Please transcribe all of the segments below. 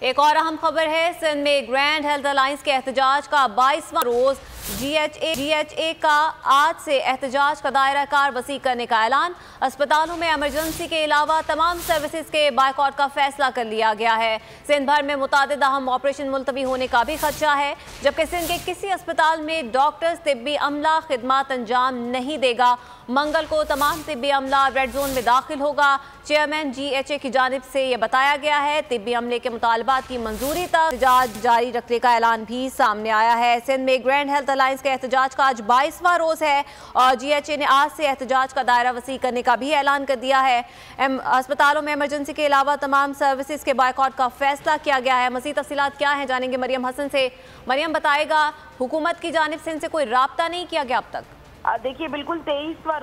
एक और अहम खबर है, सिंध में ग्रैंड हेल्थ अलायंस के एहतजाज का 22वां रोज। GHA का आज से एहतजाज का दायरा कार वसी करने का ऐलान। अस्पतालों में इमरजेंसी के अलावा तमाम सर्विसेज के बायकॉट का फैसला कर लिया गया है। सिंध भर में मुतादिद अहम ऑपरेशन मुलतवी होने का भी खदशा है, जबकि सिंध के किसी अस्पताल में डॉक्टर्स तिब्बी अमला खिदमात अंजाम नहीं देगा। मंगल को तमाम तिब्बी अमला रेड जोन में दाखिल होगा। चेयरमैन GHA की जानिब से यह बताया गया है। तिब्बी अमले के मुतालबात की मंजूरी तक एहतजाज जारी रखने का ऐलान भी सामने आया है। सिंध में ग्रैंड हेल्थ अलायंस के एहतजाज का आज 22वां रोज है और GHA ने आज से एहतजाज का दायरा वसी करने का भी ऐलान कर दिया है। अस्पतालों में इमरजेंसी के अलावा तमाम सर्विसेज के बायकॉट का फैसला किया गया है। मज़ीद तफसीलात क्या है जानेंगे मरियम हसन से। मरियम बताएगा, हुकूमत की जानिब से इनसे कोई राब्ता नहीं किया गया अब तक? देखिए, बिल्कुल 22वां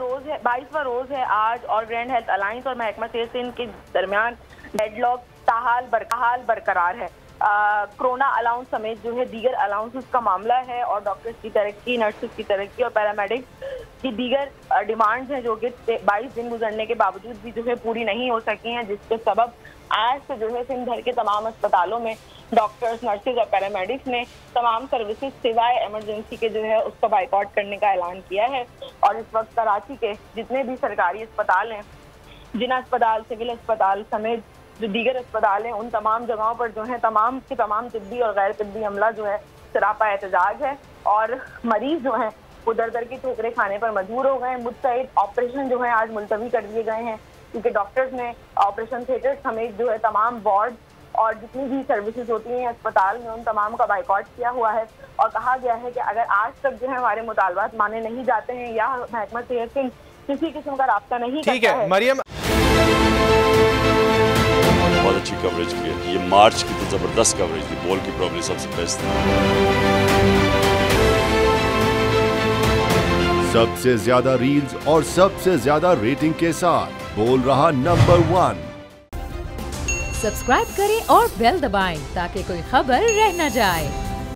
रोज है आज और ग्रैंड हेल्थ अलायंस और महकमा सेहत सिंध के दरमियान डेडलॉक ताहाल बरकरार है। कोरोना अलाउंस समेत जो है दीगर अलाउंसेस का मामला है और डॉक्टर्स की तरक्की, नर्सेस की तरक्की और पैरामेडिक्स की दीगर डिमांड्स हैं जो कि 22 दिन गुजरने के बावजूद भी जो है पूरी नहीं हो सकी हैं, जिसके सबब आज से जो है सिंध भर के तमाम अस्पतालों में डॉक्टर्स, नर्सेज और पैरामेडिक्स ने तमाम सर्विसेज सिवाय इमरजेंसी के जो है उसका बाइकआउट करने का ऐलान किया है। और इस वक्त कराची के जितने भी सरकारी अस्पताल हैं, जिला अस्पताल, सिविल अस्पताल समेत जो दीगर अस्पताल हैं, उन तमाम जगहों पर जो है तमाम के तमाम तिब्बी और गैर तिब्बी अमला जो है सरापा एहतजाज है और मरीज जो हैं वो दर दर की ठोकरें खाने पर मजबूर हो गए। मुतअद्दिद ऑपरेशन जो है आज मुलतवी कर दिए गए हैं क्योंकि डॉक्टर्स ने ऑपरेशन थिएटर समेत जो है तमाम वार्ड और जितनी भी सर्विसेज होती हैं अस्पताल में उन तमाम का बाइकआउट किया हुआ है और कहा गया है कि अगर आज तक जो है हमारे मुतालबात माने नहीं जाते हैं या महकमा सेहत सिंह किसी किस्म का राब्ता नहीं करता है। मरियम, बहुत अच्छी कवरेज की है, ये मार्च की तो जबरदस्त कवरेज थी, बॉल की प्रॉब्लम सबसे बेस्ट थी। सबसे ज्यादा रील्स और सबसे ज्यादा रेटिंग के साथ बोल रहा नंबर 1। सब्सक्राइब करें और बेल दबाएं ताकि कोई खबर रह न जाए।